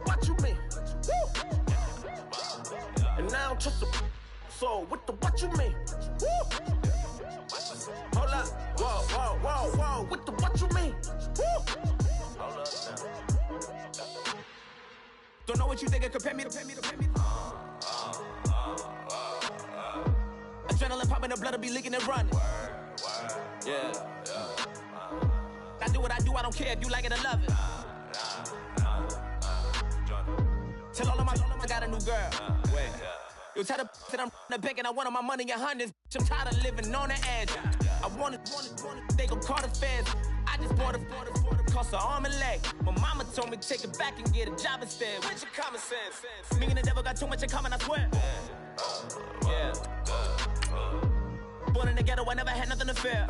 What you mean? And now just a so with the what you mean? Hold up, whoa, with the what you mean? Hold up now. Don't know what you think, compare me to. Adrenaline popping, the blood will be leaking and running. Yeah. I do what I do, I don't care if you like it or love it. Tell all of my I got a new girl. Wait. You tell the that I'm the bank and I want all my money in hundreds. I'm tired of living on the edge. I want it, they gon' call the feds. I just bought a cost an arm and leg. My mama told me take it back and get a job instead. Where's your common sense? Me and the devil got too much in common, I swear. Yeah. Born in the ghetto, I never had nothing to fear.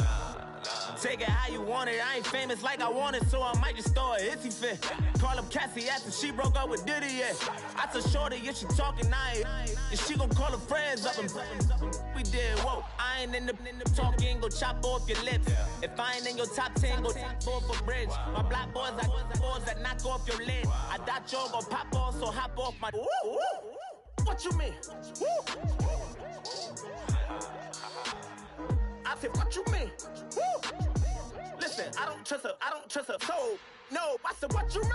Take it how you want it. I ain't famous like I want it, so I might just throw a hissy fit. Call up Cassie after she broke up with Diddy, yeah. I told Shorty if she talking, and she gon' call her friends up and we did, whoa. I ain't in the talking, go chop off your lips. If I ain't in your top 10, go top 4 for bridge. My black boys, I boys that knock off your lid. I thought y'all gon' pop off, so hop off my. What you mean? I said, what you mean? Listen, I don't trust her, so no. I said, what you mean?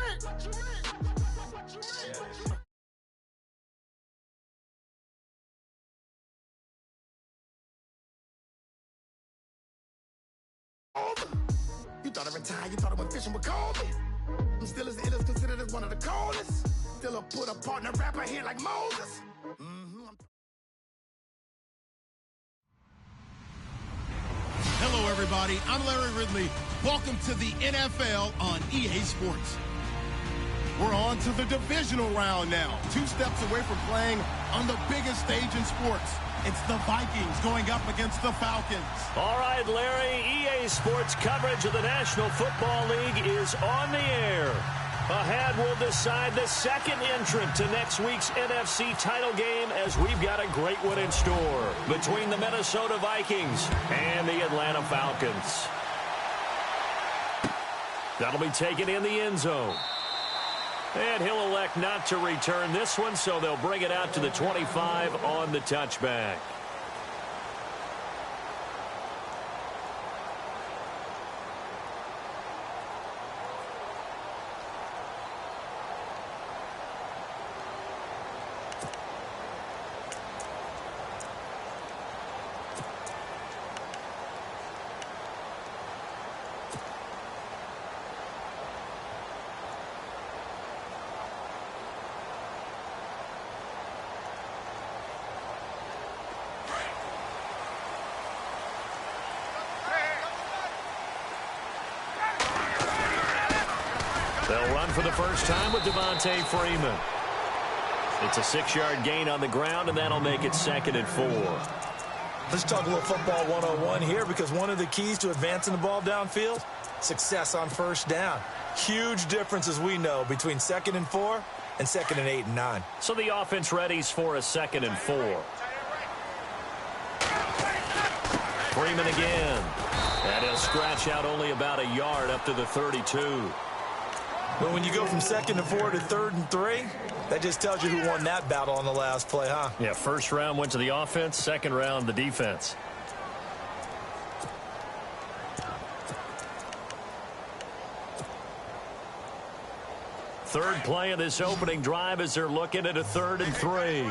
You thought I retired, you thought I went fishing with Colby. I'm still as ill as considered as one of the coldest. Still a put a partner rapper here like Moses. Hello, everybody. I'm Larry Ridley. Welcome to the NFL on EA Sports. We're on to the divisional round now. 2 steps away from playing on the biggest stage in sports. It's the Vikings going up against the Falcons. All right, Larry, EA Sports coverage of the National Football League is on the air. Ahead, we'll decide the second entrant to next week's NFC title game as we've got a great one in store between the Minnesota Vikings and the Atlanta Falcons. That'll be taken in the end zone. And he'll elect not to return this one, so they'll bring it out to the 25 on the touchback. They'll run for the first time with Devontae Freeman. It's a 6-yard gain on the ground, and that'll make it 2nd and 4. Let's talk a little football 101 here, because one of the keys to advancing the ball downfield, success on first down. Huge difference, as we know, between 2nd and 4 and 2nd and 8 and 9. So the offense readies for a 2nd and 4. Freeman again. And he'll scratch out only about a yard up to the 32. But when you go from 2nd and 4 to 3rd and 3, that just tells you who won that battle on the last play, huh? Yeah, first round went to the offense, second round the defense. Third play of this opening drive as they're looking at a 3rd and 3.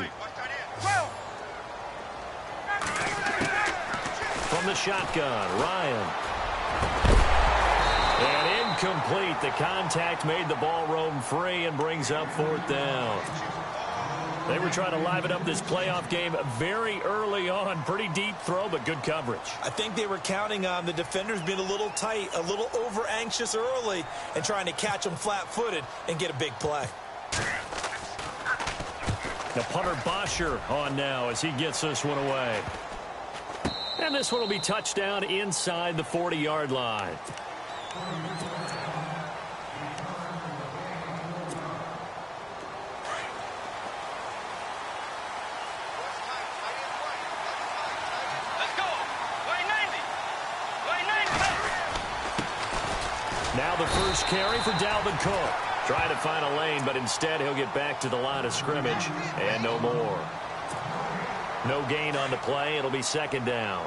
From the shotgun, Ryan. And incomplete. The contact made the ball roam free and brings up 4th down. They were trying to liven up this playoff game very early on. Pretty deep throw, but good coverage. I think they were counting on the defenders being a little tight, a little over-anxious early, and trying to catch them flat-footed and get a big play. The punter Bosher on now as he gets this one away. And this one will be touchdown inside the 40-yard line. Now the first carry for Dalvin Cook. Trying to find a lane, but instead he'll get back to the line of scrimmage and no more. No gain on the play. It'll be second down.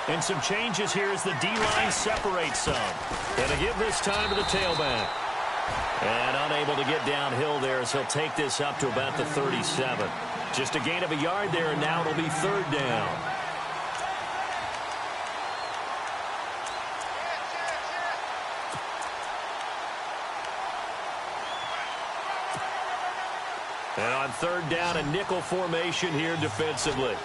And some changes here as the D-line separates some. And to give this time to the tailback. And unable to get downhill there as he'll take this up to about the 37. Just a gain of a yard there, and now it'll be third down. And on third down, a nickel formation here defensively.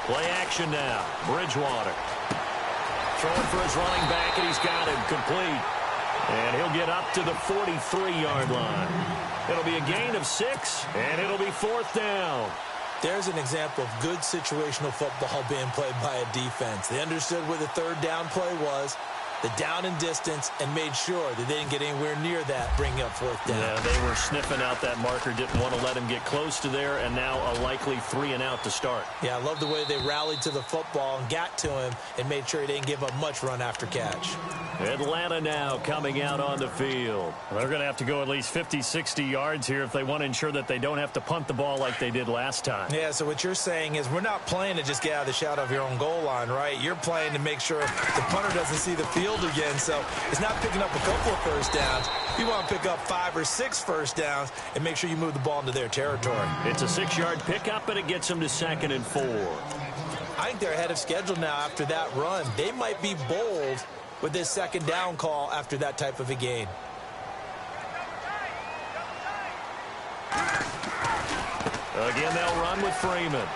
Play action now. Bridgewater. Throwing for his running back, and he's got him complete. And he'll get up to the 43-yard line. It'll be a gain of 6, and it'll be fourth down. There's an example of good situational football being played by a defense. They understood where the third down play was, the down and distance, and made sure that they didn't get anywhere near that, bringing up fourth down. Yeah, they were sniffing out that marker, didn't want to let him get close to there, and now a likely 3-and-out to start. Yeah, I love the way they rallied to the football and got to him and made sure he didn't give up much run after catch. Atlanta now coming out on the field. They're going to have to go at least 50, 60 yards here if they want to ensure that they don't have to punt the ball like they did last time. Yeah, so what you're saying is we're not playing to just get out of the shadow of your own goal line, right? You're playing to make sure the punter doesn't see the field again. So it's not picking up a couple of first downs. You want to pick up 5 or 6 first downs and make sure you move the ball into their territory. It's a 6-yard pickup, and it gets them to 2nd and 4. I think they're ahead of schedule now after that run. They might be bold with this second down call after that type of a gain. Again, they'll run with Freeman.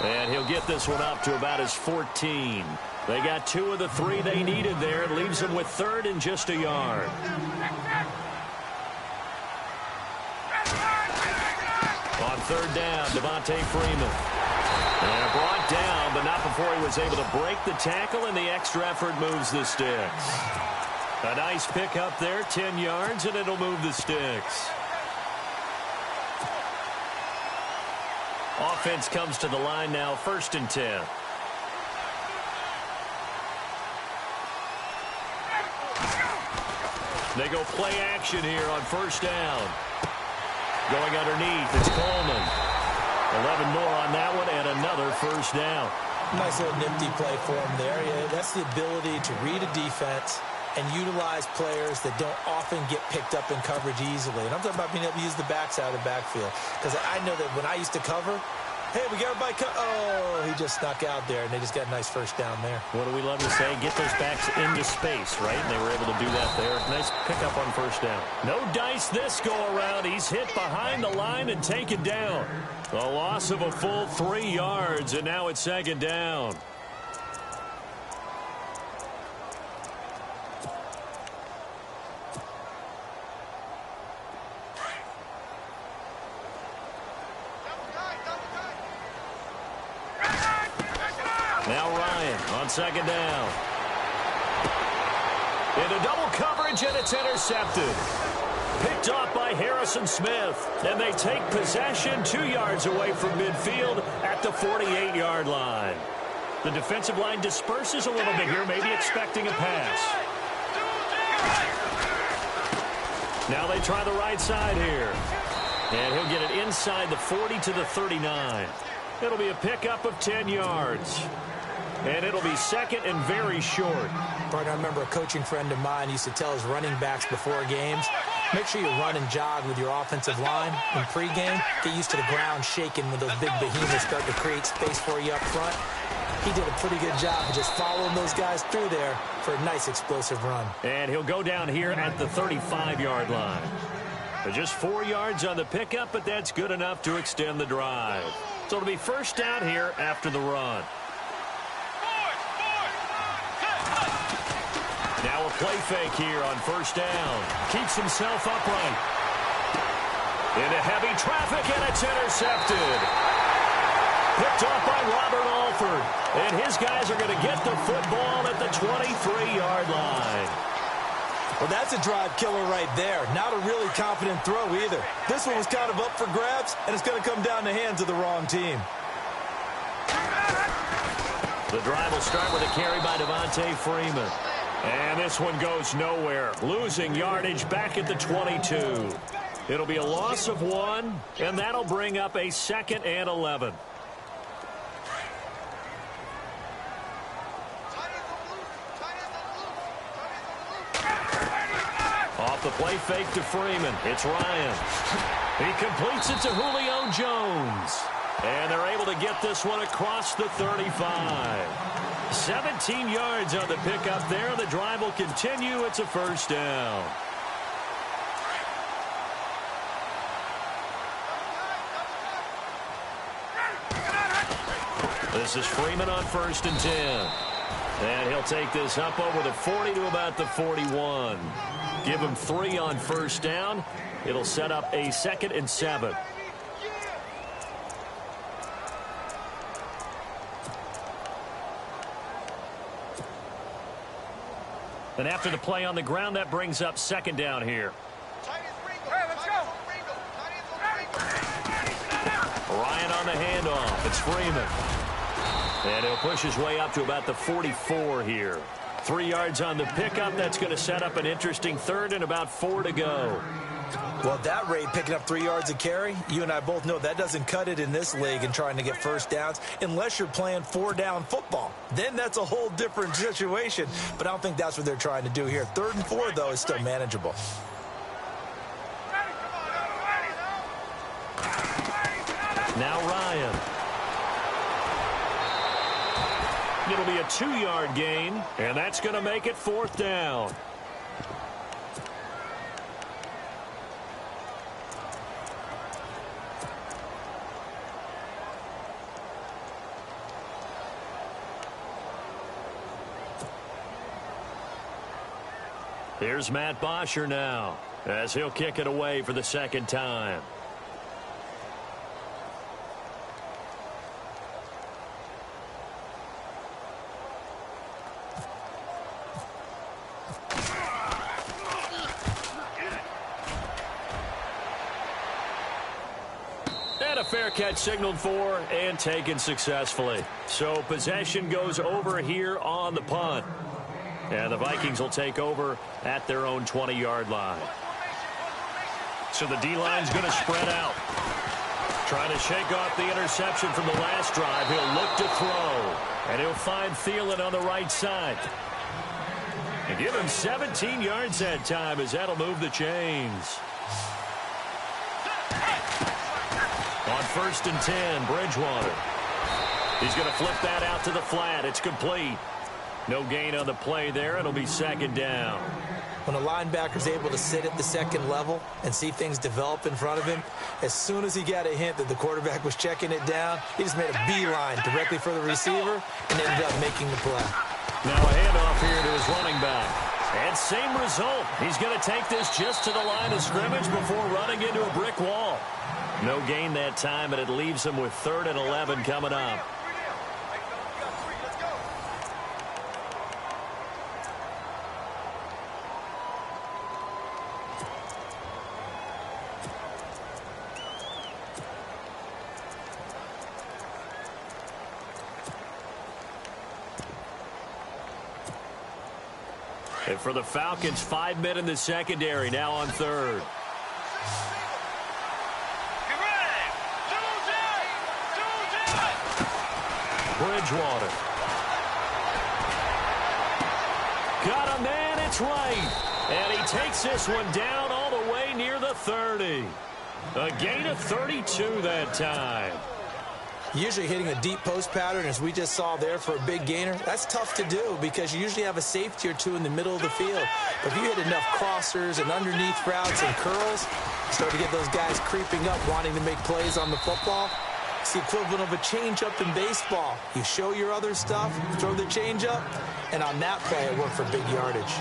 And he'll get this one up to about his 14. They got 2 of the 3 they needed there. It leaves them with 3rd and just a yard. On 3rd down, Devontae Freeman. And brought down, but not before he was able to break the tackle, and the extra effort moves the sticks. A nice pickup there, 10 yards, and it'll move the sticks. Offense comes to the line now, 1st and 10. They go play action here on 1st down. Going underneath, it's Coleman. 11 more on that one, and another 1st down. Nice little nifty play for him there. Yeah, that's the ability to read a defense and utilize players that don't often get picked up in coverage easily. And I'm talking about being able to use the backside of the backfield. Because I know that when I used to cover, hey, we got everybody oh, he just snuck out there, and they just got a nice 1st down there. What do we love to say? Get those backs into space, right? And they were able to do that there. Nice pickup on 1st down. No dice this go-around. He's hit behind the line and taken down. A loss of a full 3 yards, and now it's 2nd down. Now Ryan on 2nd down. Into double coverage, and it's intercepted. Picked off by Harrison Smith. And they take possession 2 yards away from midfield at the 48-yard line. The defensive line disperses a little bit here, maybe expecting a pass. Now they try the right side here. And he'll get it inside the 40 to the 39. It'll be a pickup of 10 yards. And it'll be 2nd and very short. Partner, I remember a coaching friend of mine used to tell his running backs before games, make sure you run and jog with your offensive line in pregame. Get used to the ground shaking when those big behemoths start to create space for you up front. He did a pretty good job of just following those guys through there for a nice explosive run. And he'll go down here at the 35-yard line. Just 4 yards on the pickup, but that's good enough to extend the drive. So it'll be 1st down here after the run. Now a play fake here on 1st down. Keeps himself upright. Into heavy traffic, and it's intercepted. Picked off by Robert Alford. And his guys are going to get the football at the 23-yard line. Well, that's a drive killer right there. Not a really confident throw either. This one was kind of up for grabs, and it's going to come down the hands of the wrong team. The drive will start with a carry by Devontae Freeman. And this one goes nowhere. Losing yardage back at the 22. It'll be a loss of 1, and that'll bring up a 2nd and 11. Off the play fake to Freeman. It's Ryan. He completes it to Julio Jones. And they're able to get this one across the 35. 17 yards on the pickup there. The drive will continue. It's a first down. This is Freeman on 1st and 10. And he'll take this up over the 40 to about the 41. Give him 3 on 1st down. It'll set up a 2nd and 7. And after the play on the ground, that brings up 2nd down here. Ryan on the handoff. It's Freeman. And he'll push his way up to about the 44 here. 3 yards on the pickup. That's going to set up an interesting 3rd and about 4 to go. Well, at that rate, picking up 3 yards a carry, you and I both know that doesn't cut it in this league and trying to get first downs unless you're playing 4-down football. Then that's a whole different situation. But I don't think that's what they're trying to do here. 3rd and 4, though, is still manageable. Now Ryan. It'll be a 2-yard gain, and that's going to make it 4th down. Here's Matt Bosher now, as he'll kick it away for the 2nd time. And a fair catch signaled for and taken successfully. So possession goes over here on the punt. And the Vikings will take over at their own 20-yard line. So the D-line's going to spread out. Trying to shake off the interception from the last drive. He'll look to throw. And he'll find Thielen on the right side. And give him 17 yards that time as that'll move the chains. On 1st and 10, Bridgewater. He's going to flip that out to the flat. It's complete. No gain on the play there. It'll be 2nd down. When a linebacker's able to sit at the 2nd level and see things develop in front of him, as soon as he got a hint that the quarterback was checking it down, he just made a beeline directly for the receiver and ended up making the play. Now a handoff here to his running back. And same result. He's going to take this just to the line of scrimmage before running into a brick wall. No gain that time, and it leaves him with 3rd and 11 coming up. And for the Falcons, 5 men in the secondary, now on 3rd. Bridgewater. Got him, man, it's right. And he takes this one down all the way near the 30. A gain of 32 that time. Usually hitting a deep post pattern, as we just saw there for a big gainer, that's tough to do because you usually have a safety or two in the middle of the field. But if you hit enough crossers and underneath routes and curls, you start to get those guys creeping up, wanting to make plays on the football. It's the equivalent of a change-up in baseball. You show your other stuff, throw the change-up, and on that play, it worked for big yardage.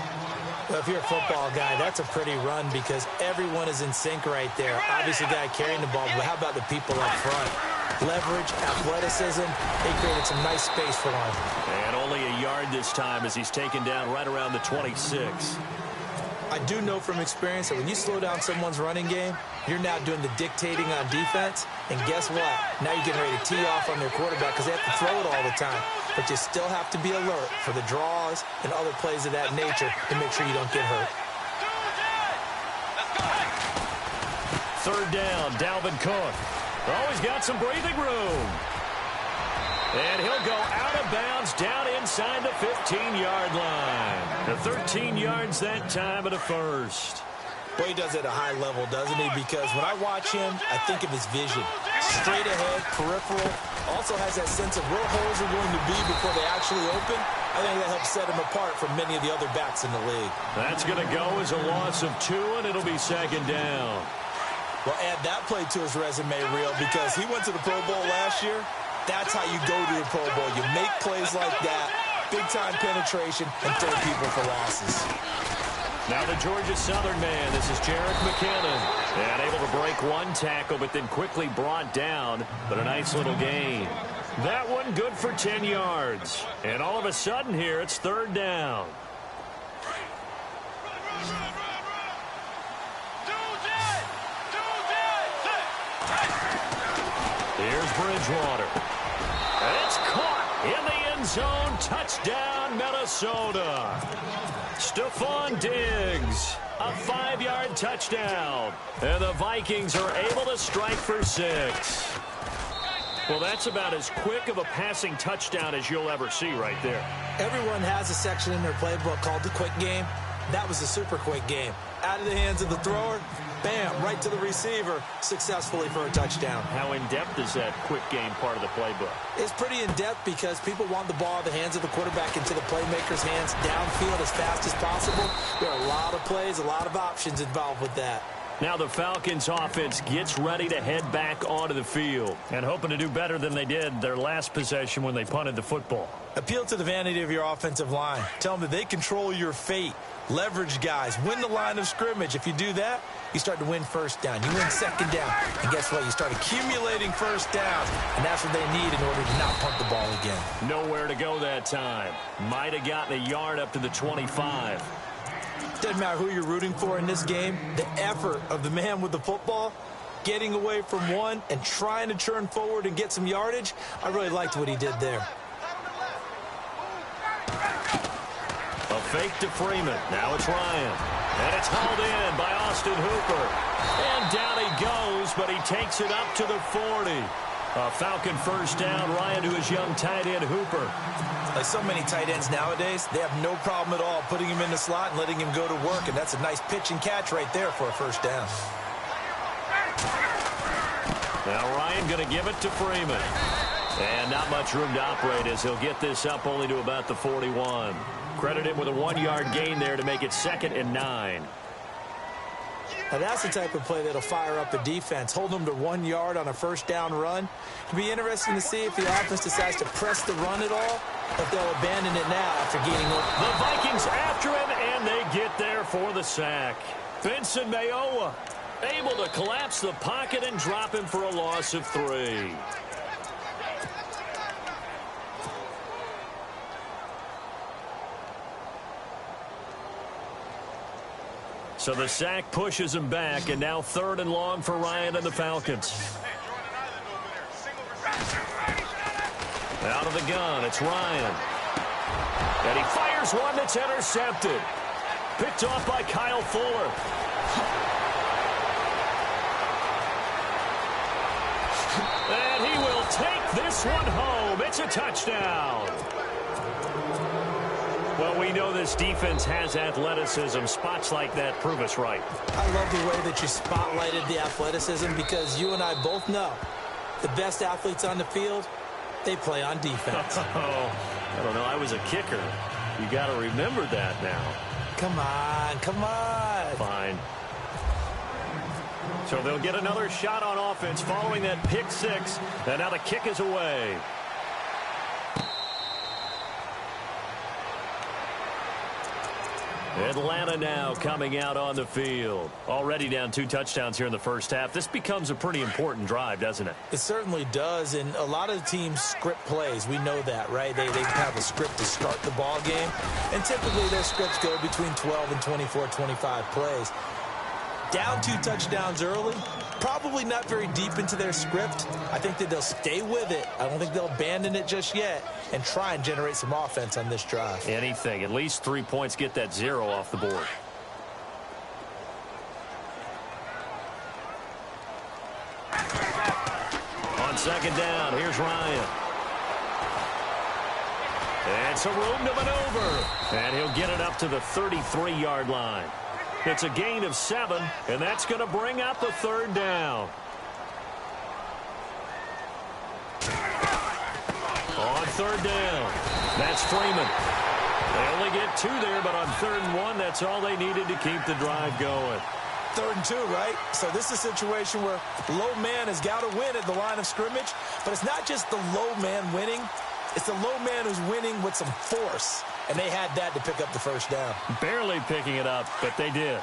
Well, if you're a football guy, that's a pretty run because everyone is in sync right there. Obviously, the guy carrying the ball, but how about the people up front? Leverage, athleticism, they created some nice space for him. And only a yard this time as he's taken down right around the 26. I do know from experience that when you slow down someone's running game, you're now doing the dictating on defense. And guess what? Now you're getting ready to tee off on their quarterback because they have to throw it all the time. But you still have to be alert for the draws and other plays of that nature to make sure you don't get hurt. Third down, Dalvin Cook. Oh, he's got some breathing room. And he'll go out of bounds down inside the 15-yard line. The 13 yards that time of the first. Boy, he does it at a high level, doesn't he? Because when I watch him, I think of his vision. Straight ahead, peripheral. Also has that sense of where holes are going to be before they actually open. I think that helps set him apart from many of the other backs in the league. That's going to go as a loss of 2, and it'll be second down. Well, add that play to his resume reel because he went to the Pro Bowl last year. That's how you go to the Pro Bowl. You make plays like that, big-time penetration, and throw people for losses. Now the Georgia Southern man. This is Jarek McKinnon. And able to break one tackle, but then quickly brought down. But a nice little gain. That one good for 10 yards. And all of a sudden here, it's third down. Here's Bridgewater. And it's caught in the end zone. Touchdown, Minnesota. Stephon Diggs, a 5-yard touchdown. And the Vikings are able to strike for 6. Well, that's about as quick of a passing touchdown as you'll ever see right there. Everyone has a section in their playbook called the quick game. That was a super quick game. Out of the hands of the thrower, bam, right to the receiver, successfully for a touchdown. How in-depth is that quick game part of the playbook? It's pretty in-depth because people want the ball in the hands of the quarterback into the playmaker's hands downfield as fast as possible. There are a lot of plays, a lot of options involved with that. Now the Falcons offense gets ready to head back onto the field and hoping to do better than they did their last possession when they punted the football. Appeal to the vanity of your offensive line. Tell them that they control your fate. Leverage guys. Win the line of scrimmage. If you do that, you start to win first down. You win second down. And guess what? You start accumulating first downs. And that's what they need in order to not punt the ball again. Nowhere to go that time. Might have gotten a yard up to the 25. Doesn't matter who you're rooting for in this game. The effort of the man with the football, getting away from one and trying to turn forward and get some yardage, I really liked what he did there. A fake to Freeman. Now it's Ryan. And it's hauled in by Austin Hooper. And down he goes, but he takes it up to the 40. A Falcon first down. Ryan to his young tight end, Hooper. Like so many tight ends nowadays, they have no problem at all putting him in the slot and letting him go to work. And that's a nice pitch and catch right there for a first down. Now Ryan going to give it to Freeman. And not much room to operate as he'll get this up only to about the 41. Credit him with a 1-yard gain there to make it 2nd and 9. Now that's the type of play that'll fire up a defense. Hold them to 1 yard on a first down run. It'll be interesting to see if the offense decides to press the run at all, if they'll abandon it now after gaining over. The Vikings after him, and they get there for the sack. Vincent Mayowa able to collapse the pocket and drop him for a loss of 3. So the sack pushes him back, and now 3rd and long for Ryan and the Falcons. Out of the gun, it's Ryan. And he fires one that's intercepted. Picked off by Kyle Fuller. And he will take this one home. It's a touchdown. Well, we know this defense has athleticism. Spots like that prove us right. I love the way that you spotlighted the athleticism because you and I both know the best athletes on the field, they play on defense. Oh, I don't know. I was a kicker. You got to remember that now. Come on, come on. Fine. So they'll get another shot on offense following that pick 6. And now the kick is away. Atlanta now coming out on the field. Already down 2 touchdowns here in the first half. This becomes a pretty important drive, doesn't it? It certainly does, and a lot of the teams script plays. We know that, right? They have a script to start the ball game, and typically their scripts go between 12 and 24, 25 plays. Down 2 touchdowns early, probably not very deep into their script. I think that they'll stay with it. I don't think they'll abandon it just yet and try and generate some offense on this drive. Anything. At least 3 points, get that 0 off the board. On second down, here's Ryan. And some room to maneuver. And he'll get it up to the 33-yard line. It's a gain of 7, and that's going to bring up the 3rd down. On 3rd down, that's Freeman. They only get 2 there, but on 3rd and 1, that's all they needed to keep the drive going. 3rd and 2, right? So this is a situation where low man has got to win at the line of scrimmage, but it's not just the low man winning. It's the low man who's winning with some force, and they had that to pick up the 1st down. Barely picking it up, but they did.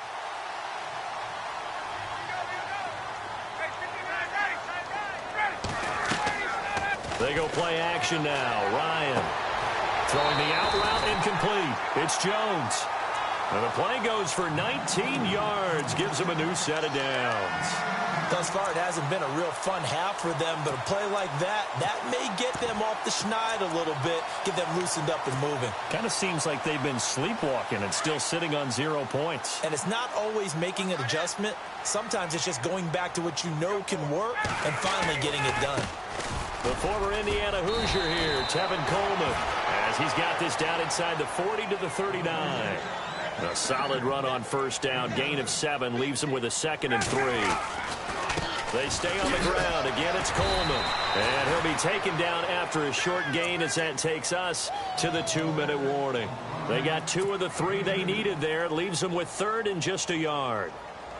They go play action now. Ryan throwing the out route incomplete. It's Jones. And the play goes for 19 yards, gives him a new set of downs. Thus far, it hasn't been a real fun half for them, but a play like that may get them off the schneid a little bit, get them loosened up and moving. Kind of seems like they've been sleepwalking and still sitting on 0 points. And it's not always making an adjustment. Sometimes it's just going back to what you know can work and finally getting it done. The former Indiana Hoosier here, Tevin Coleman, as he's got this down inside the 40 to the 39. A solid run on 1st down, gain of 7, leaves them with a 2nd and 3. They stay on the ground. Again, it's Coleman. And he'll be taken down after a short gain as that takes us to the 2-minute warning. They got 2 of the 3 they needed there. Leaves them with 3rd and just a yard.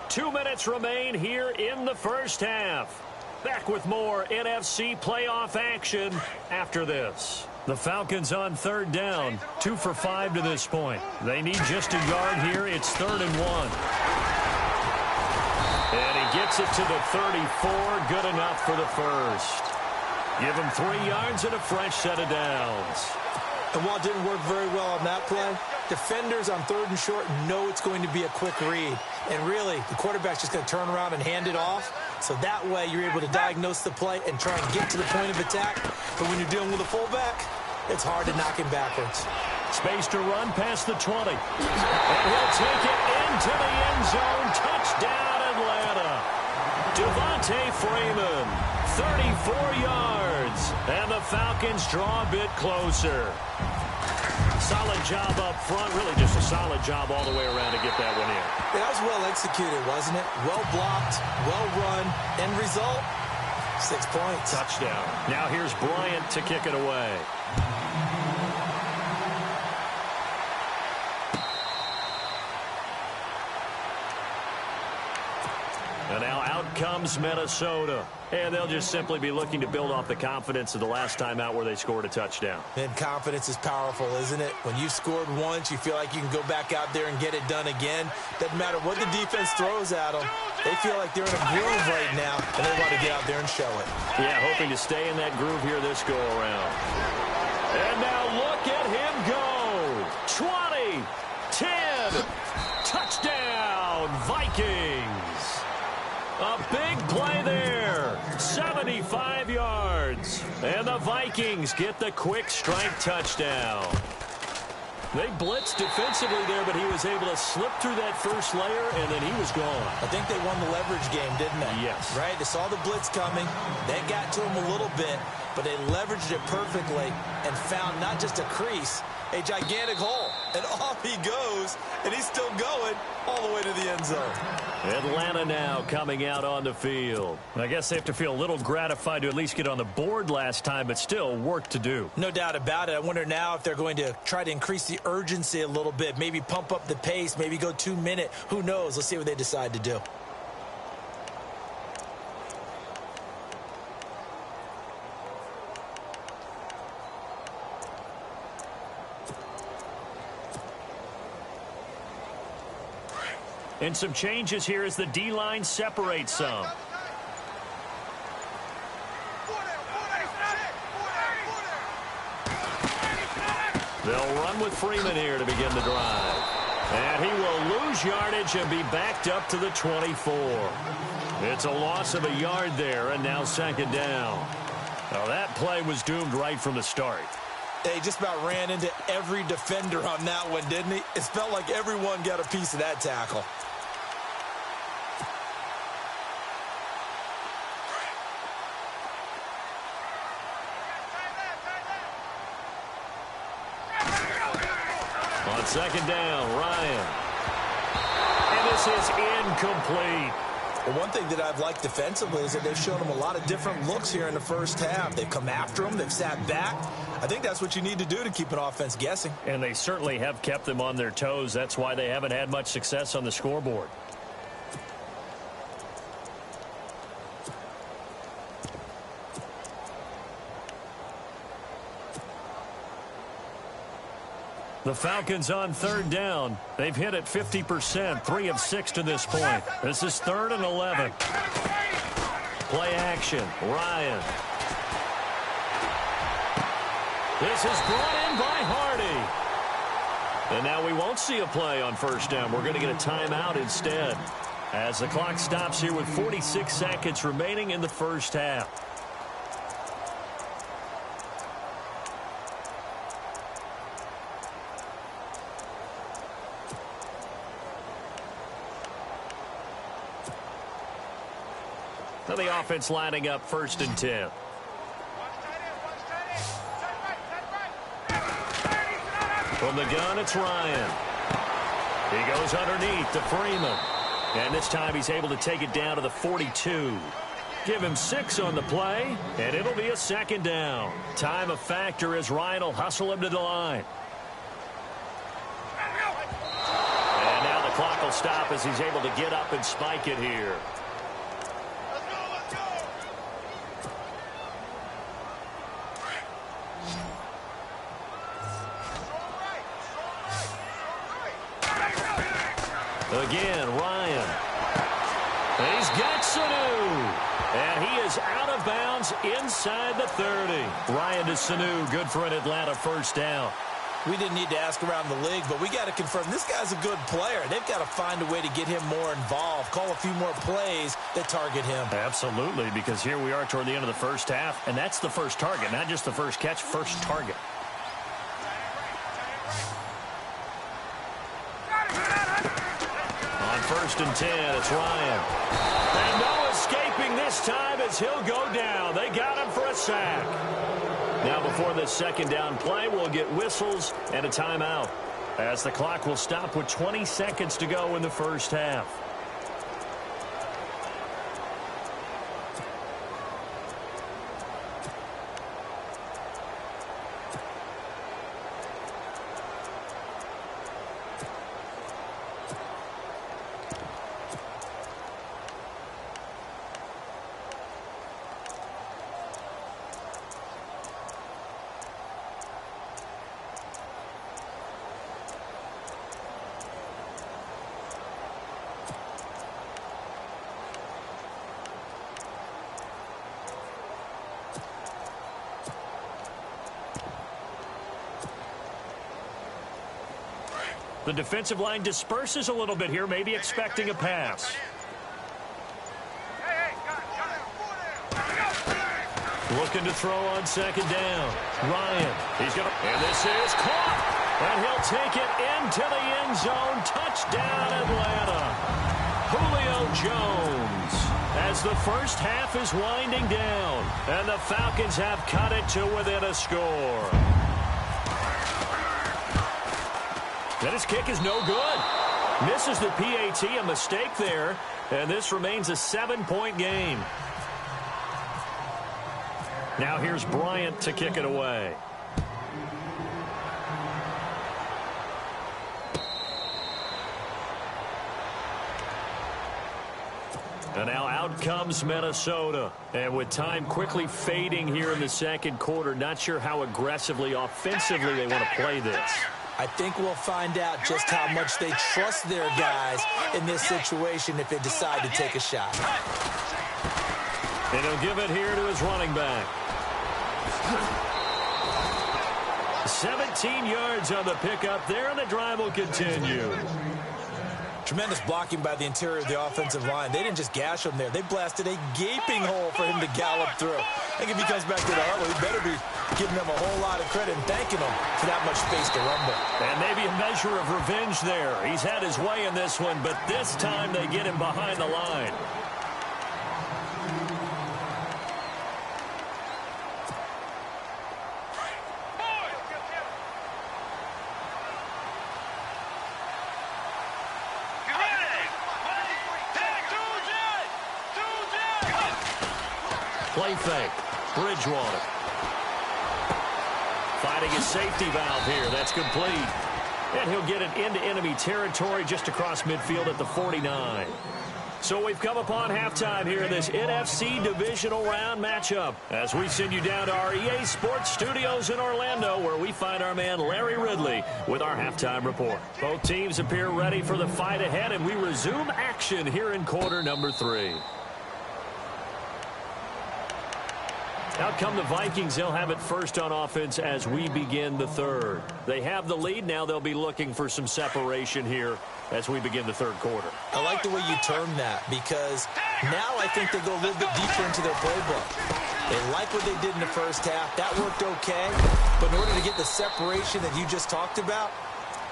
2 minutes remain here in the first half. Back with more NFC playoff action after this. The Falcons on 3rd down. 2 for 5 to this point. They need just a yard here. It's 3rd and 1. And he gets it to the 34. Good enough for the 1st. Give him 3 yards and a fresh set of downs. And while it didn't work very well on that play, defenders on 3rd and short know it's going to be a quick read. And really, the quarterback's just going to turn around and hand it off. So that way, you're able to diagnose the play and try and get to the point of attack. But when you're dealing with a fullback, it's hard to knock him backwards. Space to run past the 20. And he'll take it into the end zone. Touchdown, Atlanta. Devontae Freeman, 34 yards. And the Falcons draw a bit closer. Solid job up front. Really just a solid job all the way around to get that one in. That was well executed, wasn't it? Well blocked, well run. End result, 6 points. Touchdown. Now here's Bryant to kick it away. And now out comes Minnesota. And they'll just simply be looking to build off the confidence of the last time out where they scored a touchdown. And confidence is powerful, isn't it? When you've scored once, you feel like you can go back out there and get it done again. Doesn't matter what the defense throws at them. They feel like they're in a groove right now, and they want to get out there and show it. Yeah, hoping to stay in that groove here this go-around. And now look at him go. 20, 10, touchdown, Vikings. A big play there, 75 yards. And the Vikings get the quick strike touchdown. They blitzed defensively there, but he was able to slip through that first layer, and then he was gone. I think they won the leverage game, didn't they? Yes. Right? They saw the blitz coming. They got to him a little bit, but they leveraged it perfectly and found not just a crease, a gigantic hole. And off he goes, and he's still going all the way to the end zone. Atlanta now coming out on the field. I guess they have to feel a little gratified to at least get on the board last time, but still work to do. No doubt about it. I wonder now if they're going to try to increase the urgency a little bit, maybe pump up the pace, maybe go 2 minute. Who knows? Let's see what they decide to do. And some changes here as the D-line separates some. They'll run with Freeman here to begin the drive. And he will lose yardage and be backed up to the 24. It's a loss of a yard there, and now second down. Now that play was doomed right from the start. He just about ran into every defender on that one, didn't he? It felt like everyone got a piece of that tackle. On second down, Ryan. And this is incomplete. Well, one thing that I've liked defensively is that they've shown him a lot of different looks here in the first half. They've come after him. They've sat back. I think that's what you need to do to keep an offense guessing. And they certainly have kept them on their toes. That's why they haven't had much success on the scoreboard. The Falcons on third down. They've hit it 50%, 3 of 6 to this point. This is 3rd and 11. Play action, Ryan. This is brought in by Hardy. And now we won't see a play on first down. We're going to get a timeout instead, as the clock stops here with 46 seconds remaining in the first half. Now the offense lining up 1st and 10. From the gun, it's Ryan. He goes underneath to Freeman. And this time he's able to take it down to the 42. Give him 6 on the play, and it'll be a second down. Time a factor as Ryan will hustle him to the line. And now the clock will stop as he's able to get up and spike it here. Again, Ryan. He's got Sanu. And he is out of bounds inside the 30. Ryan to Sanu, good for an Atlanta first down. We didn't need to ask around the league, but we got to confirm this guy's a good player. They've got to find a way to get him more involved, call a few more plays that target him. Absolutely, because here we are toward the end of the first half, and that's the first target, not just the first catch, first target. On 1st and 10, it's Ryan. And no escaping this time as he'll go down. They got him for a sack. Now before this second down play, we'll get whistles and a timeout, as the clock will stop with 20 seconds to go in the first half. The defensive line disperses a little bit here, maybe expecting a pass. Looking to throw on second down. Ryan, he's going to, and this is caught. And he'll take it into the end zone. Touchdown, Atlanta. Julio Jones. As the first half is winding down, and the Falcons have cut it to within a score. And his kick is no good. Misses the PAT, a mistake there. And this remains a 7-point game. Now here's Bryant to kick it away. And now out comes Minnesota. And with time quickly fading here in the second quarter, not sure how aggressively, offensively they want to play this. I think we'll find out just how much they trust their guys in this situation if they decide to take a shot. And he'll give it here to his running back. 17 yards on the pickup there, and the drive will continue. Tremendous blocking by the interior of the offensive line. They didn't just gash him there. They blasted a gaping hole for him to gallop through. I think if he comes back to the huddle, he better be giving them a whole lot of credit and thanking them for that much space to rumble. And maybe a measure of revenge there. He's had his way in this one, but this time they get him behind the line. Play fake. Bridgewater. Fighting his safety valve here. That's complete. And he'll get it into enemy territory just across midfield at the 49. So we've come upon halftime here in this NFC divisional round matchup as we send you down to our EA Sports studios in Orlando, where we find our man Larry Ridley with our halftime report. Both teams appear ready for the fight ahead, and we resume action here in quarter number 3. Out come the Vikings. They'll have it first on offense as we begin the third. They have the lead. Now they'll be looking for some separation here as we begin the third quarter. I like the way you term that, because now I think they go a little bit deeper into their playbook. They like what they did in the first half. That worked okay. But in order to get the separation that you just talked about,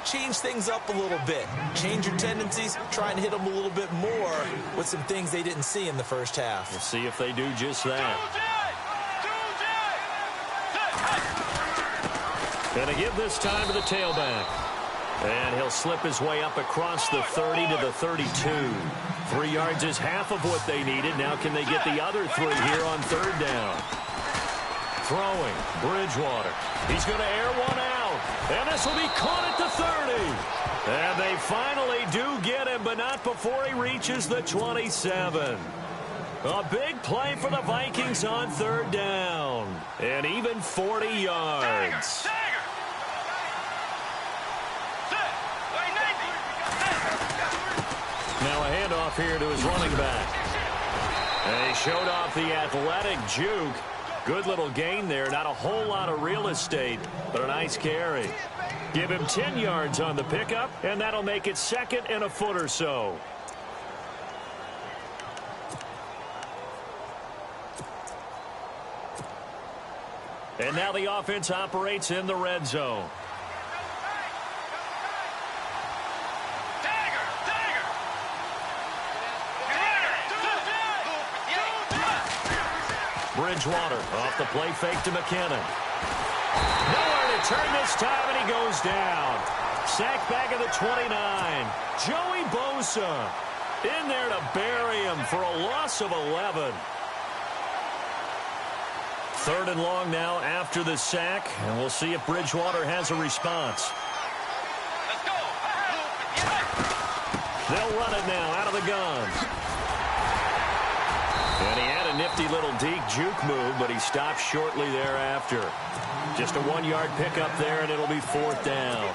change things up a little bit. Change your tendencies. Try and hit them a little bit more with some things they didn't see in the first half. We'll see if they do just that. And a give this time to the tailback. And he'll slip his way up across the 30 to the 32. 3 yards is half of what they needed. Now can they get the other 3 here on third down? Throwing. Bridgewater. He's going to air one out. And this will be caught at the 30. And they finally do get him, but not before he reaches the 27. A big play for the Vikings on third down. And even 40 yards. Now a handoff here to his running back. And he showed off the athletic juke. Good little gain there. Not a whole lot of real estate, but a nice carry. Give him 10 yards on the pickup, and that'll make it second and a foot or so. And now the offense operates in the red zone. Bridgewater off the play fake to McKinnon. Nowhere to turn this time, and he goes down. Sack back at the 29. Joey Bosa in there to bury him for a loss of 11. Third and long now after the sack, and we'll see if Bridgewater has a response. They'll run it now out of the gun. And he had a nifty little deke juke move, but he stopped shortly thereafter. Just a 1-yard pickup there, and it'll be fourth down.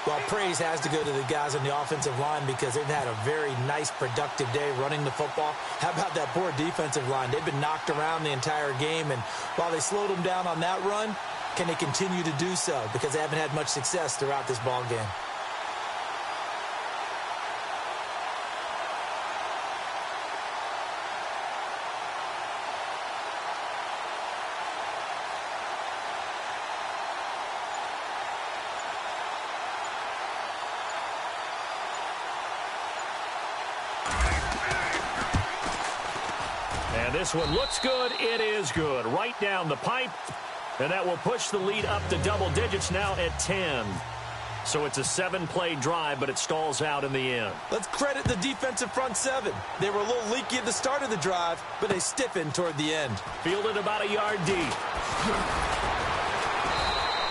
Well, praise has to go to the guys on the offensive line because they've had a very nice, productive day running the football. How about that poor defensive line? They've been knocked around the entire game, and while they slowed them down on that run, can they continue to do so? Because they haven't had much success throughout this ball game. This one looks good. It is good. Right down the pipe. And that will push the lead up to double digits now at 10. So it's a 7-play drive, but it stalls out in the end. Let's credit the defensive front 7. They were a little leaky at the start of the drive, but they stiffened toward the end. Fielded about a yard deep.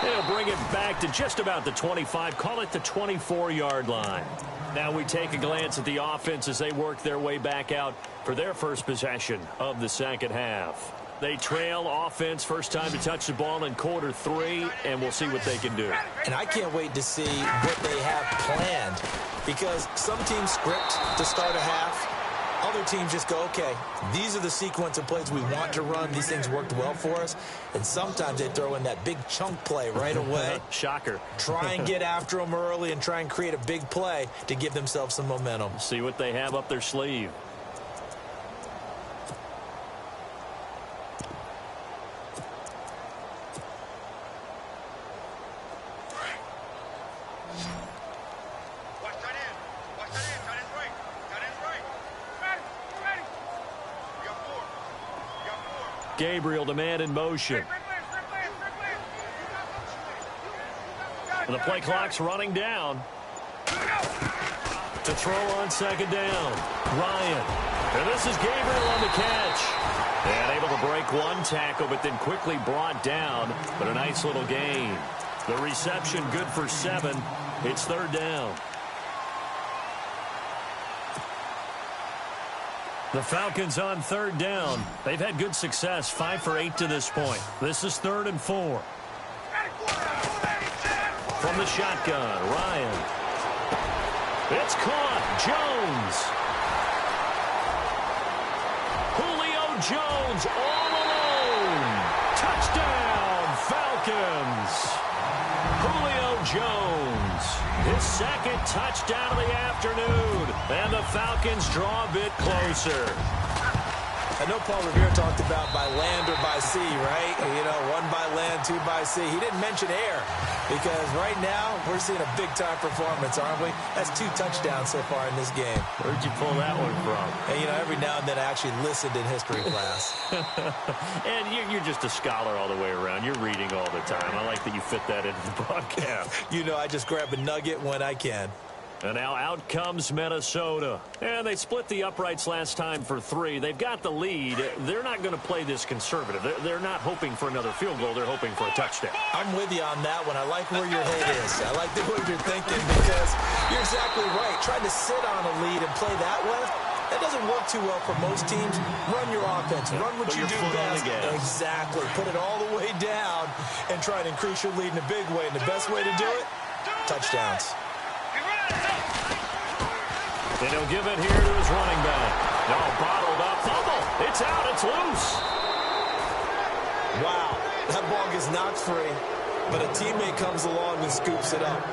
They'll bring it back to just about the 25. Call it the 24-yard line. Now we take a glance at the offense as they work their way back out for their first possession of the second half. They trail offense first time to touch the ball in quarter 3, and we'll see what they can do. And I can't wait to see what they have planned, because some teams script to start a half. Other teams just go, okay, these are the sequence of plays we want to run. These things worked well for us. And sometimes they throw in that big chunk play right away. Shocker. Try and get after them early and try and create a big play to give themselves some momentum. See what they have up their sleeve. Gabriel, the man in motion. And the play clock's running down. To throw on second down. Ryan. And this is Gabriel on the catch. And able to break one tackle, but then quickly brought down. But a nice little gain. The reception good for 7. It's third down. The Falcons on third down. They've had good success, 5 for 8 to this point. This is 3rd and 4. From the shotgun, Ryan. It's caught. Jones. Julio Jones all alone. Touchdown, Falcons. Julio Jones. His second touchdown of the afternoon. And the Falcons draw a bit closer. I know Paul Revere talked about by land or by sea, right? You know, 1 by land, 2 by sea. He didn't mention air, because right now we're seeing a big-time performance, aren't we? That's 2 touchdowns so far in this game. Where'd you pull that one from? And, you know, every now and then I actually listened in history class. And you're just a scholar all the way around. You're reading all the time. I like that you fit that into the broadcast. You know, I just grab a nugget when I can. And now out comes Minnesota. And they split the uprights last time for 3. They've got the lead. They're not going to play this conservative. They're not hoping for another field goal. They're hoping for a touchdown. I'm with you on that one. I like where your head is. I like the way you're thinking, because you're exactly right. Trying to sit on a lead and play that way, that doesn't work too well for most teams. Run your offense. Run what you do best. Exactly. Put it all the way down and try and increase your lead in a big way. And the best way to do it, touchdowns. And he'll give it here to his running back. No, bottled up. Fumble. It's out. It's loose. Wow. That ball gets knocked free, but a teammate comes along and scoops it up.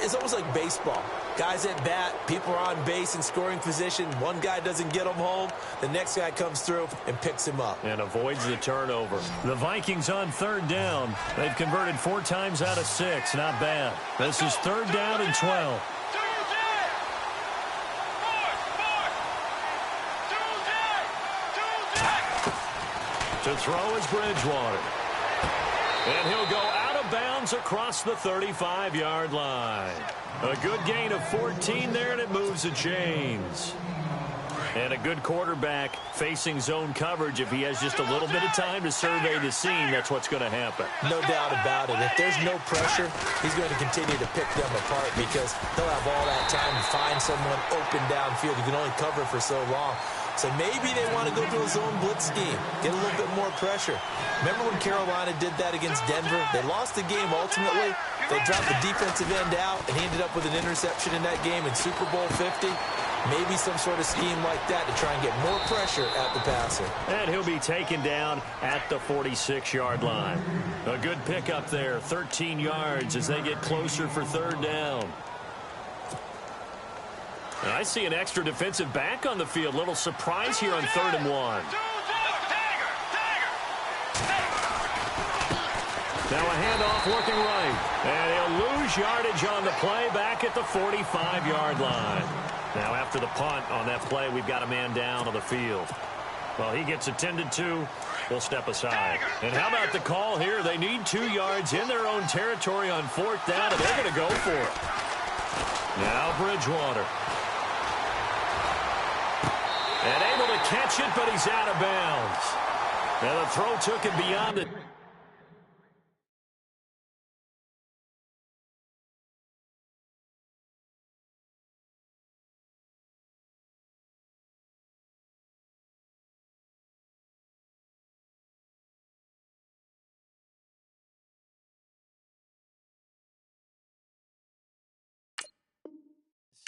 It's almost like baseball. Guys at bat, people are on base in scoring position. One guy doesn't get him home. The next guy comes through and picks him up. And avoids the turnover. The Vikings on third down. They've converted 4 times out of 6. Not bad. This is 3rd down and 12. To throw is Bridgewater. And he'll go out of bounds across the 35-yard line. A good gain of 14 there, and it moves the chains. And a good quarterback facing zone coverage. If he has just a little bit of time to survey the scene, that's what's going to happen. No doubt about it. If there's no pressure, he's going to continue to pick them apart, because he'll have all that time to find someone open downfield. You can only cover for so long. So maybe they want to go to a zone blitz scheme, get a little bit more pressure. Remember when Carolina did that against Denver? They lost the game ultimately. They dropped the defensive end out, and he ended up with an interception in that game in Super Bowl 50. Maybe some sort of scheme like that to try and get more pressure at the passer. And he'll be taken down at the 46-yard line. A good pickup there, 13 yards as they get closer for 3rd down. And I see an extra defensive back on the field. Little surprise here on 3rd and 1. Now a handoff working right. And he'll lose yardage on the play back at the 45-yard line. Now after the punt on that play, we've got a man down on the field. Well, he gets attended to. We'll step aside. And how about the call here? They need 2 yards in their own territory on 4th down, and they're going to go for it. Now Bridgewater. And able to catch it, but he's out of bounds. Now the throw took him beyond the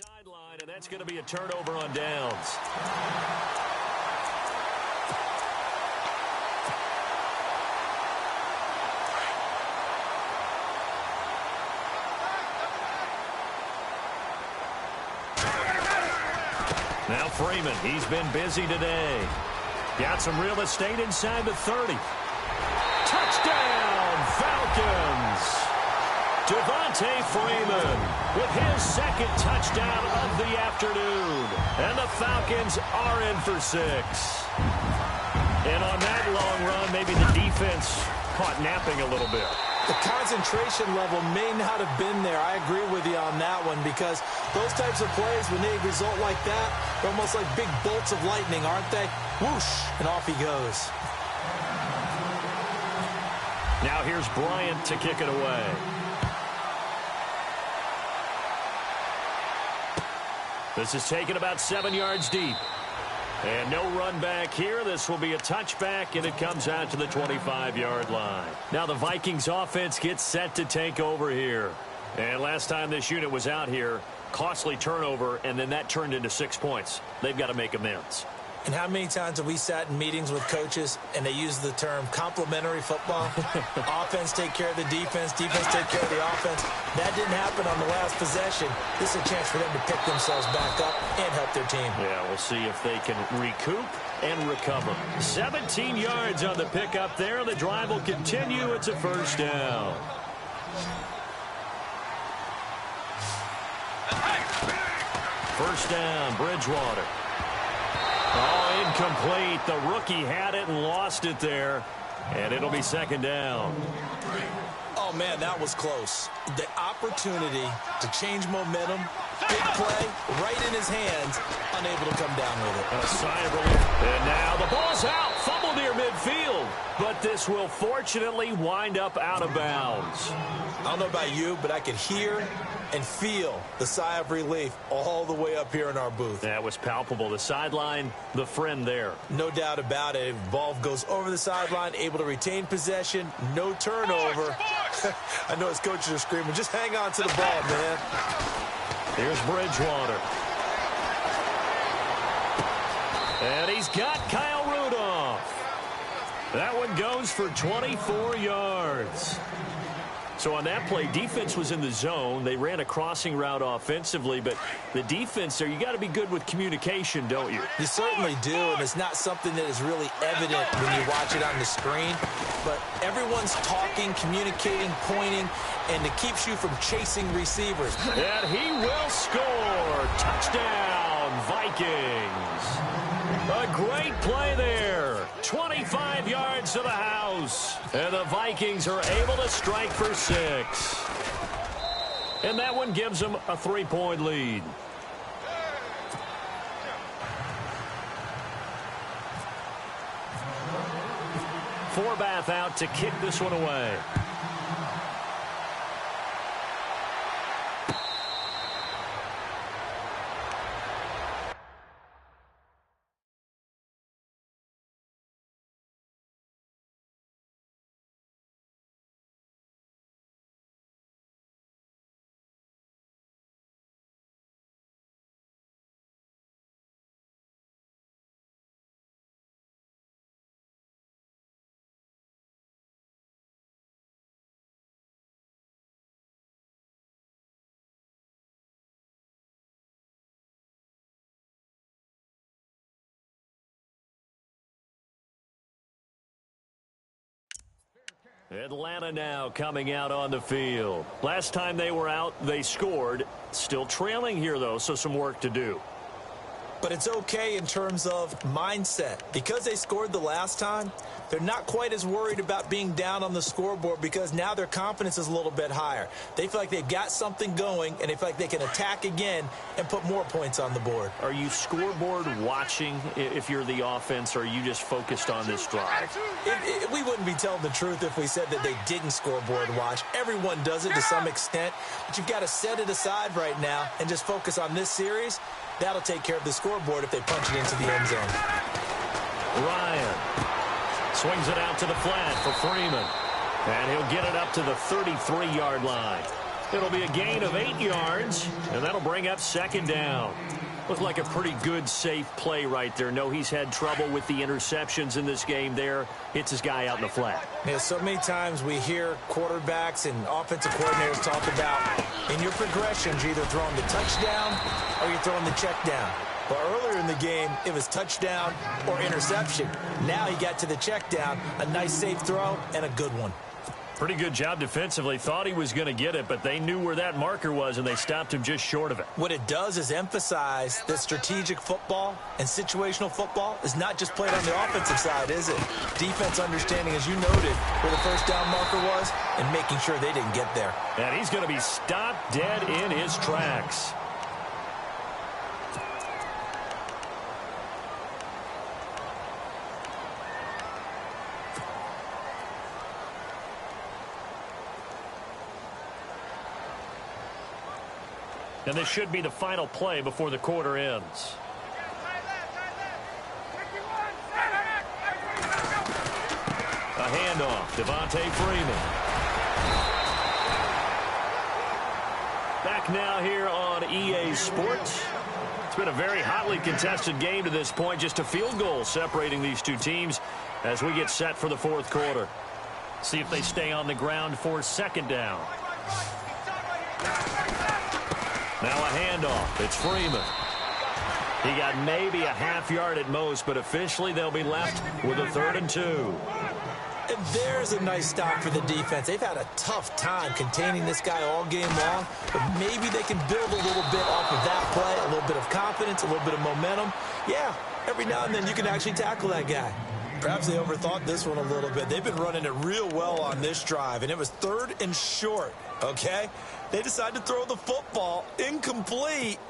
sideline, and that's going to be a turnover on downs. Now Freeman, he's been busy today. Got some real estate inside the 30. Touchdown, Falcons! Devontae Freeman with his second touchdown of the afternoon. And the Falcons are in for 6. And on that long run, maybe the defense caught napping a little bit. The concentration level may not have been there. I agree with you on that one because those types of plays, when they result like that, they're almost like big bolts of lightning, aren't they? Whoosh, and off he goes. Now here's Bryant to kick it away. This is taken about 7 yards deep. And no run back here. This will be a touchback, and it comes out to the 25-yard line. Now the Vikings offense gets set to take over here. And last time this unit was out here, costly turnover, and then that turned into 6 points. They've got to make amends. And how many times have we sat in meetings with coaches and they use the term complementary football? Offense take care of the defense, defense take care of the offense. That didn't happen on the last possession. This is a chance for them to pick themselves back up and help their team. Yeah, we'll see if they can recoup and recover. 17 yards on the pickup there. The drive will continue. It's a first down. First down, Bridgewater. Oh, incomplete. The rookie had it and lost it there. And it'll be second down. Oh, man, that was close. The opportunity to change momentum, big play, right in his hands, unable to come down with it. A sigh of relief. And now the ball's out. Fumble near midfield. But this will fortunately wind up out of bounds. I don't know about you, but I could hear and feel the sigh of relief all the way up here in our booth. That was palpable. The sideline, the friend there. No doubt about it. Ball goes over the sideline, able to retain possession, no turnover. I know his coaches are screaming, just hang on to the ball, man. Here's Bridgewater. And he's got Kyle Rudolph. That one goes for 24 yards. So on that play, defense was in the zone. They ran a crossing route offensively, but the defense there, you got to be good with communication, don't you? You certainly do, and it's not something that is really evident when you watch it on the screen. But everyone's talking, communicating, pointing, and it keeps you from chasing receivers. And he will score. Touchdown, Vikings. A great play there. 25 yards to the house. And the Vikings are able to strike for 6. And that one gives them a 3-point lead. Forbath out to kick this one away. Atlanta now coming out on the field. Last time they were out, they scored. Still trailing here, though, so some work to do. But it's okay in terms of mindset. Because they scored the last time, they're not quite as worried about being down on the scoreboard because now their confidence is a little bit higher. They feel like they've got something going, and they feel like they can attack again and put more points on the board. Are you scoreboard watching if you're the offense, or are you just focused on this drive? We wouldn't be telling the truth if we said that they didn't scoreboard watch. Everyone does it to some extent, but you've got to set it aside right now and just focus on this series. That'll take care of the scoreboard if they punch it into the end zone. Ryan swings it out to the flat for Freeman. And he'll get it up to the 33-yard line. It'll be a gain of 8 yards, and that'll bring up second down. Looked like a pretty good, safe play right there. No, he's had trouble with the interceptions in this game there. Hits his guy out in the flat. Yeah, so many times we hear quarterbacks and offensive coordinators talk about in your progressions, you're either throwing the touchdown or you're throwing the check down. But earlier in the game, it was touchdown or interception. Now he got to the check down, a nice safe throw, and a good one. Pretty good job defensively. Thought he was going to get it, but they knew where that marker was, and they stopped him just short of it. What it does is emphasize that strategic football and situational football is not just played on the offensive side, is it? Defense understanding, as you noted, where the first down marker was and making sure they didn't get there. And he's going to be stopped dead in his tracks. And this should be the final play before the quarter ends. A handoff, Devontae Freeman. Back now here on EA Sports. It's been a very hotly contested game to this point. Just a field goal separating these two teams as we get set for the fourth quarter. See if they stay on the ground for second down. Now a handoff. It's Freeman. He got maybe a half yard at most, but officially they'll be left with a 3rd and 2. And there's a nice stop for the defense. They've had a tough time containing this guy all game long, but maybe they can build a little bit off of that play, a little bit of confidence, a little bit of momentum. Yeah, every now and then you can actually tackle that guy. Perhaps they overthought this one a little bit. They've been running it real well on this drive, and it was 3rd and short, okay? They decided to throw the football incomplete.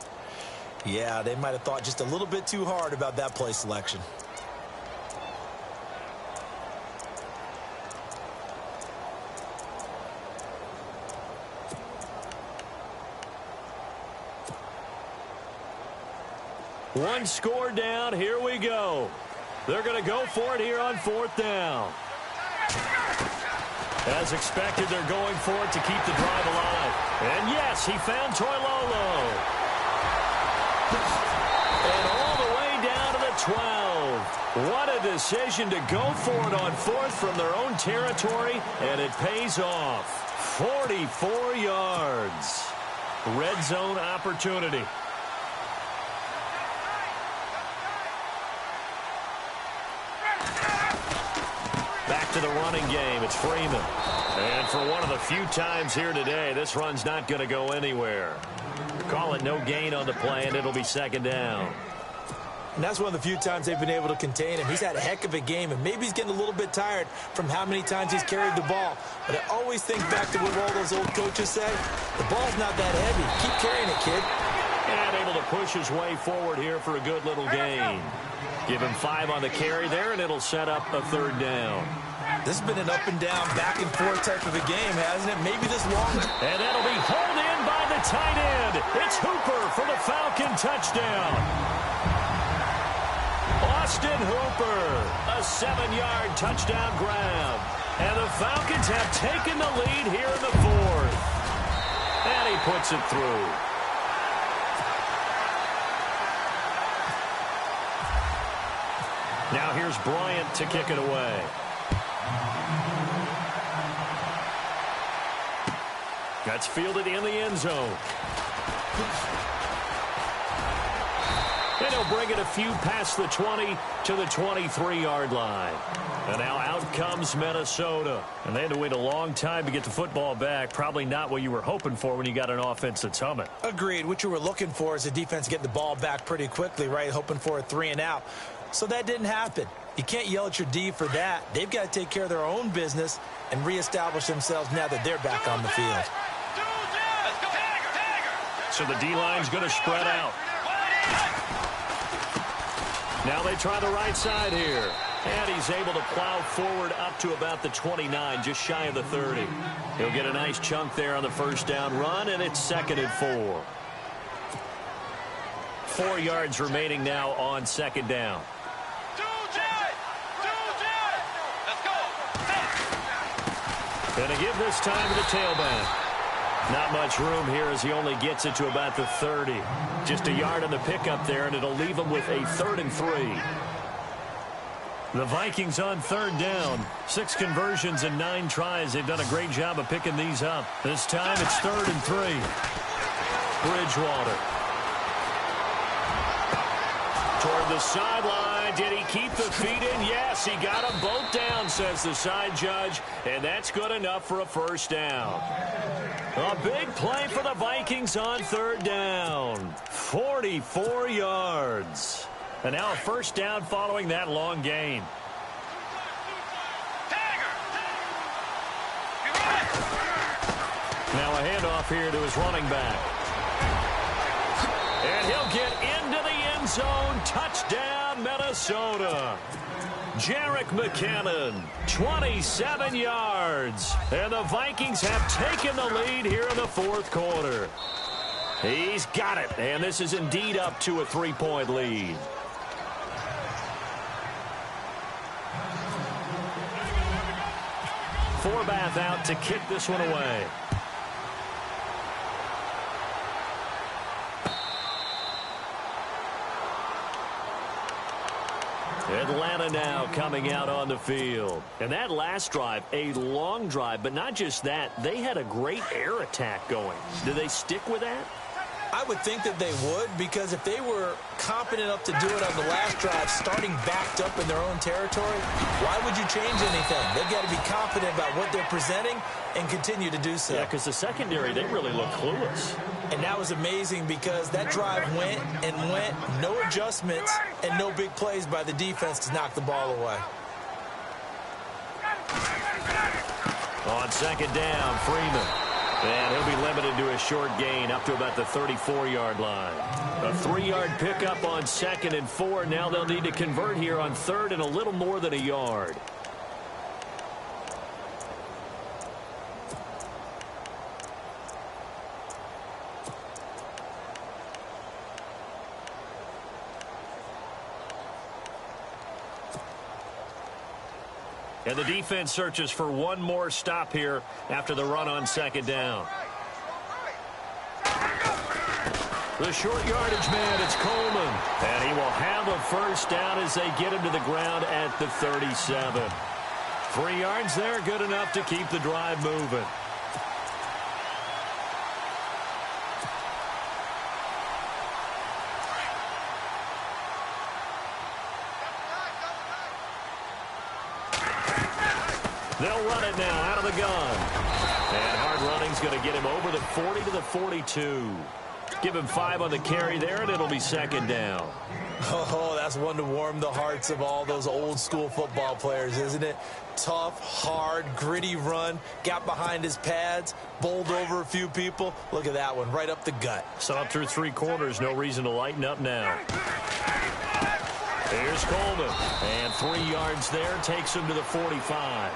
Yeah, they might have thought just a little bit too hard about that play selection. One score down. Here we go. They're going to go for it here on 4th down. As expected, they're going for it to keep the drive alive. And yes, he found Toilolo. And all the way down to the 12. What a decision to go for it on 4th from their own territory, and it pays off. 44 yards. Red zone opportunity. To the running game, it's Freeman. And for one of the few times here today, this run's not going to go anywhere. Call it no gain on the play, and it'll be second down. And that's one of the few times they've been able to contain him. He's had a heck of a game, and maybe he's getting a little bit tired from how many times he's carried the ball. But I always think back to what all those old coaches say. The ball's not that heavy. Keep carrying it, kid. And able to push his way forward here for a good little gain. Give him 5 on the carry there, and it'll set up a 3rd down. This has been an up and down, back and forth type of a game, hasn't it? Maybe this long. And that'll be hauled in by the tight end. It's Hooper for the Falcon touchdown. Austin Hooper, a 7-yard touchdown grab. And the Falcons have taken the lead here in the 4th. And he puts it through. Now here's Bryant to kick it away. That's fielded in the end zone. And he'll bring it a few past the 20 to the 23-yard line. And now out comes Minnesota. And they had to wait a long time to get the football back. Probably not what you were hoping for when you got an offense that's humming. Agreed. What you were looking for is the defense getting the ball back pretty quickly, right? Hoping for a 3 and out. So that didn't happen. You can't yell at your D for that. They've got to take care of their own business and reestablish themselves now that they're back on the field. So the D-line's going to spread out. Now they try the right side here. And he's able to plow forward up to about the 29, just shy of the 30. He'll get a nice chunk there on the first down run, and it's 2nd and 4. 4 yards remaining now on second down. And a give this time to the tailback. Not much room here as he only gets it to about the 30. Just a yard on the pickup there, and it'll leave him with a 3rd and 3. The Vikings on 3rd down. 6 conversions and 9 tries. They've done a great job of picking these up. This time it's 3rd and 3. Bridgewater. Toward the sideline. Did he keep the feet in? Yes, he got them both down, says the side judge. And that's good enough for a 1st down. A big play for the Vikings on 3rd down. 44 yards. And now a 1st down following that long gain. Now a handoff here to his running back. And he'll get into the end zone. Touchdown, Minnesota. Jerick McKinnon, 27 yards. And the Vikings have taken the lead here in the 4th quarter. He's got it. And this is indeed up to a 3-point lead. Forbath out to kick this one away. Atlanta now coming out on the field. And that last drive, a long drive, but not just that. They had a great air attack going. Do they stick with that? I would think that they would, because if they were competent enough to do it on the last drive, starting backed up in their own territory, why would you change anything? They've got to be confident about what they're presenting and continue to do so. Yeah, because the secondary, they really look clueless. And that was amazing because that drive went and went, no adjustments and no big plays by the defense to knock the ball away. On 2nd down, Freeman. And he'll be limited to a short gain up to about the 34-yard line. A 3-yard pickup on 2nd and 4. Now they'll need to convert here on 3rd and a little more than a yard. And the defense searches for one more stop here after the run on 2nd down. The short yardage man, it's Coleman. And he will have a 1st down as they get him to the ground at the 37. 3 yards there, good enough to keep the drive moving. They'll run it now out of the gun. And hard running's going to get him over the 40 to the 42. Give him 5 on the carry there, and it'll be 2nd down. Oh, that's one to warm the hearts of all those old school football players, isn't it? Tough, hard, gritty run. Got behind his pads, bowled over a few people. Look at that one, right up the gut. Saw it through 3 quarters. No reason to lighten up now. Here's Coleman. And 3 yards there takes him to the 45.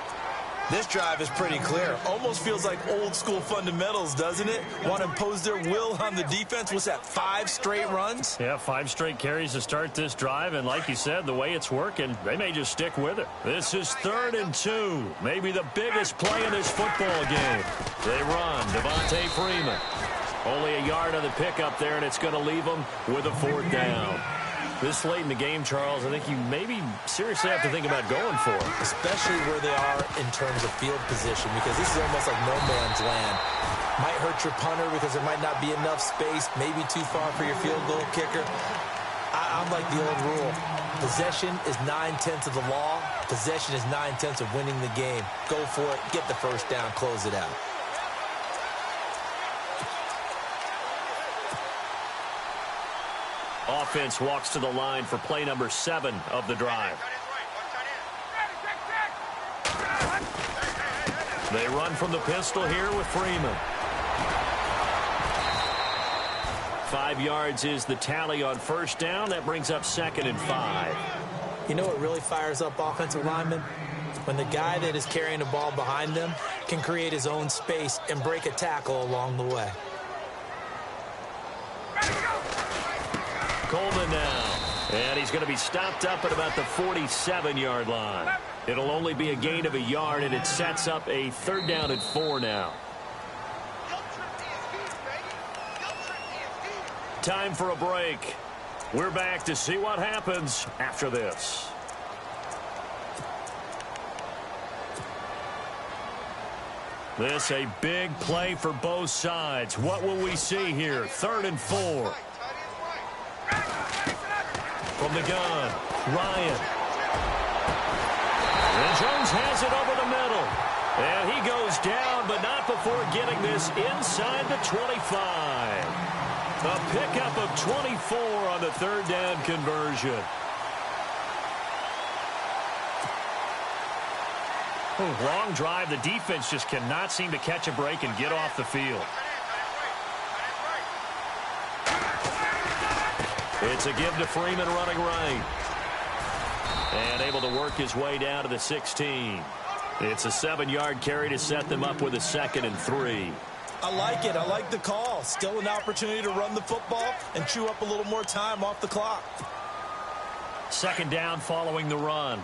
This drive is pretty clear. Almost feels like old school fundamentals, doesn't it? Want to impose their will on the defense. What's that, 5 straight runs? Yeah, 5 straight carries to start this drive. And like you said, the way it's working, they may just stick with it. This is 3rd and 2. Maybe the biggest play in this football game. They run. Devontae Freeman. Only a yard on the pickup there, and it's going to leave them with a 4th down. This late in the game, Charles, I think you maybe seriously have to think about going for it. Especially where they are in terms of field position, because this is almost like no man's land. Might hurt your punter because there might not be enough space, maybe too far for your field goal kicker. I'm like the old rule. Possession is 9/10 of the law. Possession is 9/10 of winning the game. Go for it. Get the 1st down. Close it out. Offense walks to the line for play number 7 of the drive. They run from the pistol here with Freeman. 5 yards is the tally on 1st down. That brings up 2nd and 5. You know what really fires up offensive linemen? When the guy that is carrying the ball behind them can create his own space and break a tackle along the way. Coleman now. And he's going to be stopped up at about the 47-yard line. It'll only be a gain of a yard, and it sets up a 3rd down and 4 now. time for a break. We're back to see what happens after this. This a big play for both sides. What will we see here? 3rd and 4. From the gun, Ryan. And Jones has it over the middle. And he goes down, but not before getting this inside the 25. A pickup of 24 on the 3rd down conversion. Long drive. The defense just cannot seem to catch a break and get off the field. It's a give to Freeman running right. And able to work his way down to the 16. It's a 7-yard carry to set them up with a 2nd and 3. I like it. I like the call. Still an opportunity to run the football and chew up a little more time off the clock. 2nd down following the run.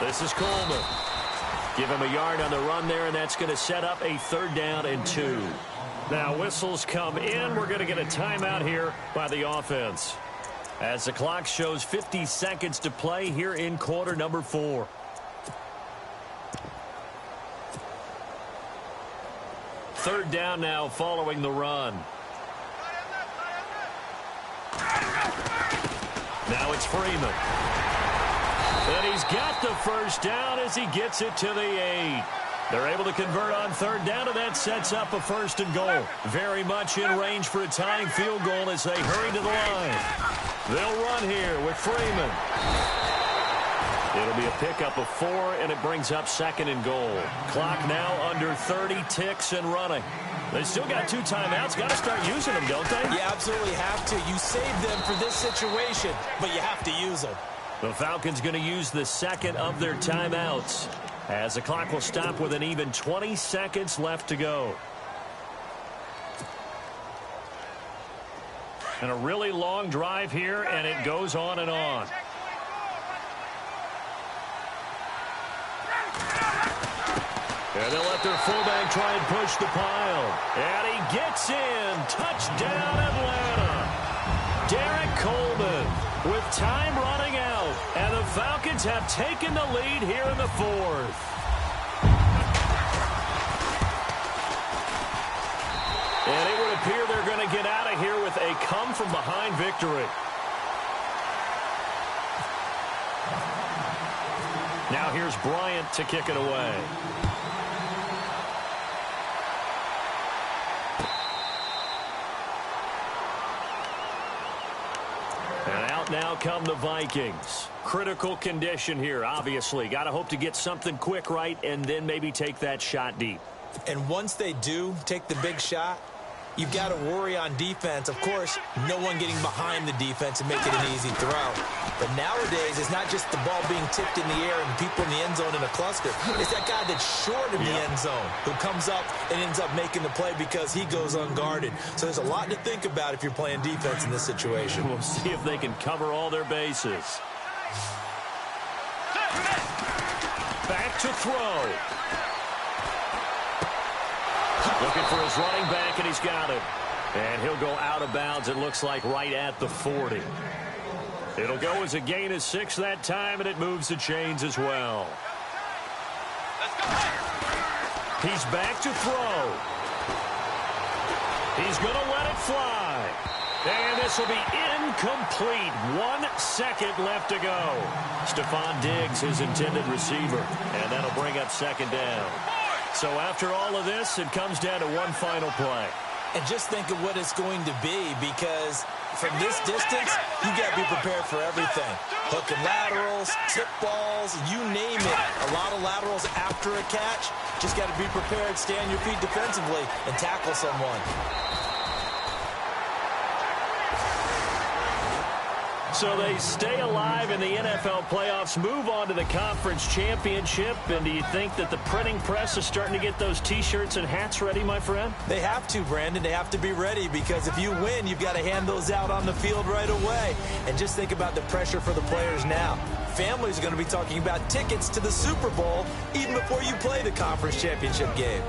This is Coleman. Give him a yard on the run there, and that's going to set up a 3rd down and 2. Now whistles come in. We're going to get a timeout here by the offense, as the clock shows 50 seconds to play here in quarter number 4. Third down now following the run. Now it's Freeman. And he's got the 1st down as he gets it to the 8. They're able to convert on 3rd down, and that sets up a 1st and goal. Very much in range for a tying field goal as they hurry to the line. They'll run here with Freeman. It'll be a pickup of 4, and it brings up 2nd and goal. Clock now under 30 ticks and running. They still got 2 timeouts. Got to start using them, don't they? You absolutely have to. You save them for this situation, but you have to use them. The Falcons going to use the 2nd of their timeouts, as the clock will stop with an even 20 seconds left to go. And a really long drive here, and it goes on and on. And they'll let their fullback try and push the pile. And he gets in. Touchdown, Atlanta. Derek Coleman with time running out. And the Falcons have taken the lead here in the 4th. And it would appear they're going to get out of here with a come-from-behind victory. Now here's Bryant to kick it away. And out now come the Vikings. Critical condition here, obviously. Got to hope to get something quick right and then maybe take that shot deep. And once they do take the big shot, you've got to worry on defense. Of course, no one getting behind the defense and making an easy throw. But nowadays, it's not just the ball being tipped in the air and people in the end zone in a cluster. It's that guy that's short of the end zone who comes up and ends up making the play because he goes unguarded. So there's a lot to think about if you're playing defense in this situation. We'll see if they can cover all their bases. Back to throw. Looking for his running back, and he's got it. And he'll go out of bounds, it looks like, right at the 40. It'll go as a gain of 6 that time, and it moves the chains as well. He's back to throw. He's going to let it fly. And this will be incomplete. 1 second left to go. Stephon Diggs, his intended receiver. And that'll bring up 2nd down. So after all of this, it comes down to one final play. And just think of what it's going to be, because from this distance, you got to be prepared for everything. Hook and laterals, tip balls, you name it. A lot of laterals after a catch. Just got to be prepared, stay on your feet defensively, and tackle someone. So they stay alive in the NFL playoffs, move on to the conference championship. And do you think that the printing press is starting to get those T-shirts and hats ready, my friend? They have to, Brandon. They have to be ready, because if you win, you've got to hand those out on the field right away. And just think about the pressure for the players now. Families are going to be talking about tickets to the Super Bowl even before you play the conference championship game.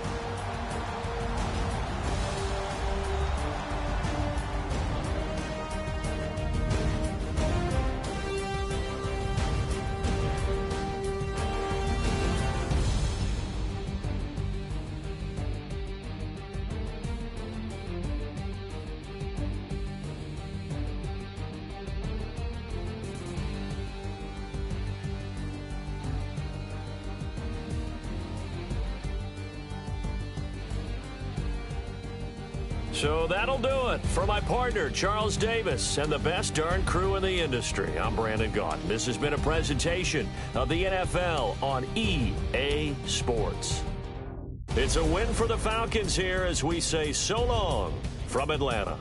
So that'll do it. For my partner, Charles Davis, and the best darn crew in the industry, I'm Brandon Gaudin. This has been a presentation of the NFL on EA Sports. It's a win for the Falcons here as we say so long from Atlanta.